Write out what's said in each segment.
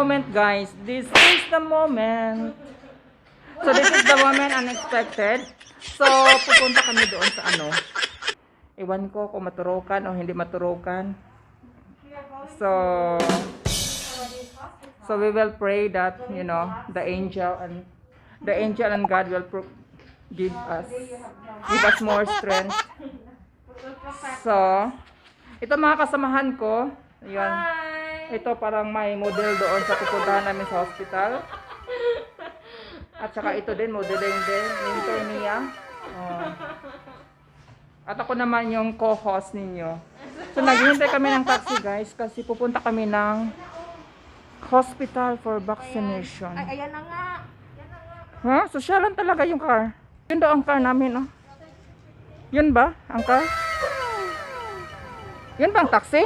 moment, guys. This is the moment. So, this is the moment unexpected. So, pupunta kami doon sa ano. Iwan ko kung maturukan o hindi maturukan. So we will pray that, you know, the angel and God will give us more strength. So, ito mga kasamahan ko. Yun. Ito parang may model doon sa pupuntahan namin sa hospital. At saka ito din, modeling din. Mentor niya. Oh. At ako naman yung co-host ninyo. So, naghihintay kami ng taxi, guys. Kasi pupunta kami ng hospital for vaccination. Ayan na nga. Ha? Sosyalan talaga yung car. Yun daw ang car namin, oh. Yun ba? Ang car? Yun ba ang taxi?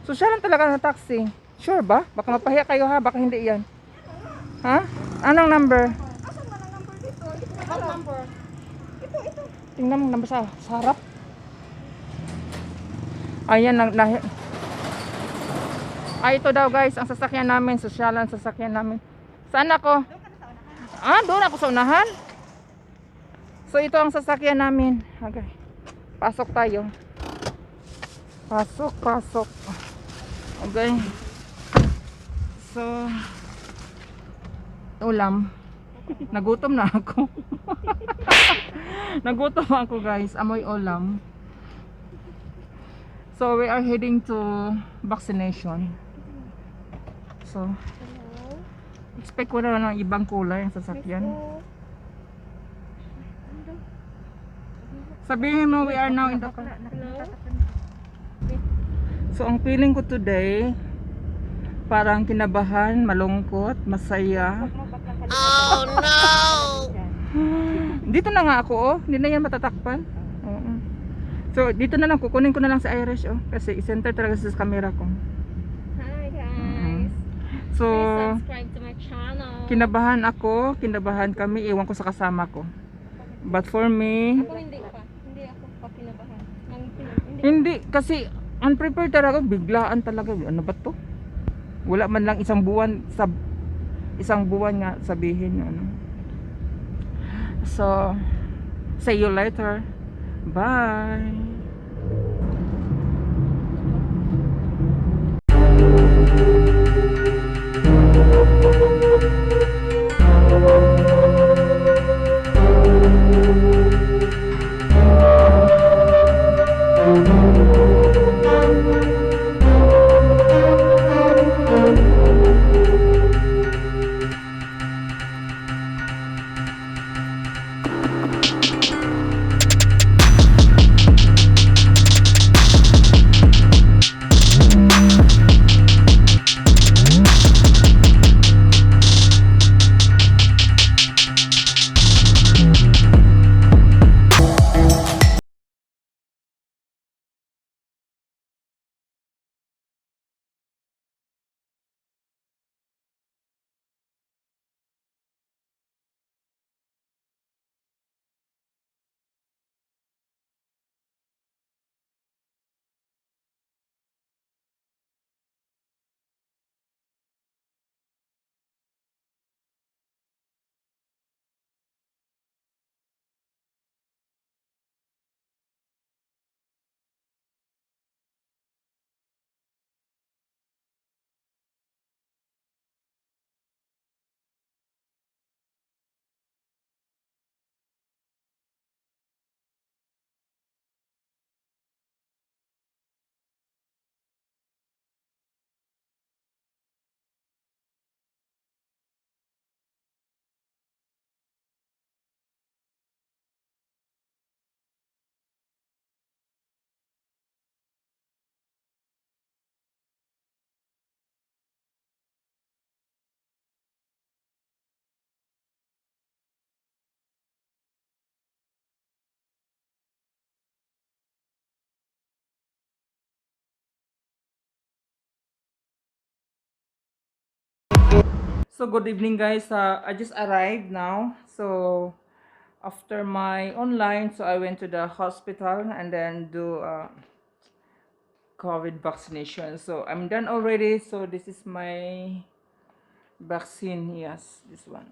Sosyalan talaga ng taxi. Sure ba? Baka mapahiya kayo ha, baka hindi yan. Ha? Anong number? Asan ba ang number dito? What number? Ito. Tingnan mo number sa harap. Ayan, ito daw guys, ang sasakyan namin, sosyalan sasakyan namin. Saan ako? Doon ako sa unahan. So ito ang sasakyan namin. Okay. Pasok tayo. Pasok. Okay. So, ulam. Nagutom na ako. Nagutom ako guys. Amoy ulam. So, we are heading to vaccination. So, expect ko na ng ibang kulay ang sasakyan. Sabihin mo, we are now in the car. So, ang feeling ko today, parang kinabahan, malungkot, masaya. Oh no! Dito na nga ako, oh. Hindi na yan matatakpan. Oo. So, dito na lang, kukunin ko na lang si Irish, oh. Kasi i-center talaga sa camera ko. Hi guys! So, Please subscribe to my channel. kinabahan ako, kinabahan kami, iwan ko sa kasama ko. But for me, Ako hindi pa. Hindi ako pa kinabahan. hindi, kasi unprepared talaga, biglaan talaga. Ano ba to? Wala man lang isang buwan nga sabihin ano. So, see you later. Bye. So good evening guys. I just arrived now. So after my online, so I went to the hospital and then do COVID vaccination. So I'm done already. So this is my vaccine. Yes, this one.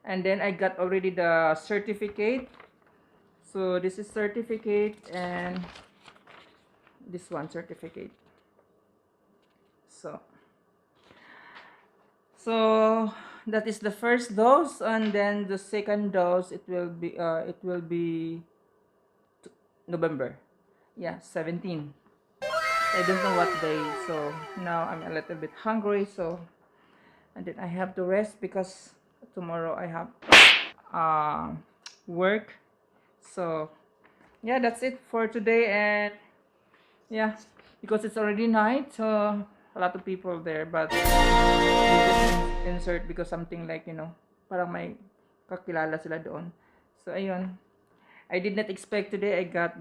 And then I got already the certificate. So this is certificate and this one certificate. So that is the first dose, and then the second dose it will be November. Yeah, 17. I don't know what day. So now I'm a little bit hungry, so and then I have to rest because tomorrow I have work. So yeah, that's it for today. And yeah, because it's already night, so a lot of people there, but they just insert because something like, parang may kakilala sila doon. So ayun, I did not expect today I got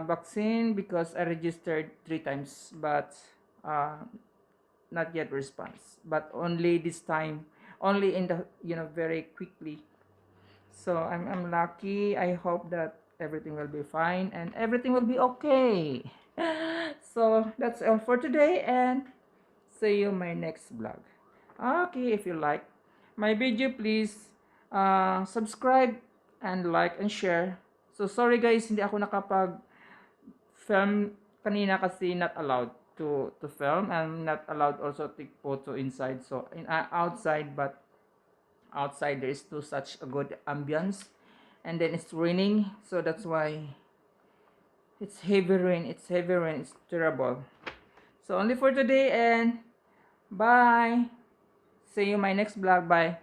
vaccine because I registered 3 times, but not yet response. But only this time, only in the very quickly. So I'm lucky. I hope that everything will be fine and everything will be okay. So that's all for today, and see you my next vlog. Okay, if you like my video, please subscribe and like and share. So sorry guys, hindi ako nakapag-film kanina kasi not allowed to film, and not allowed also to take photo inside. So outside, but outside there is too such a good ambience, and then it's raining, so that's why it's heavy rain. It's terrible. So only for today, and bye. See you my next vlog. Bye.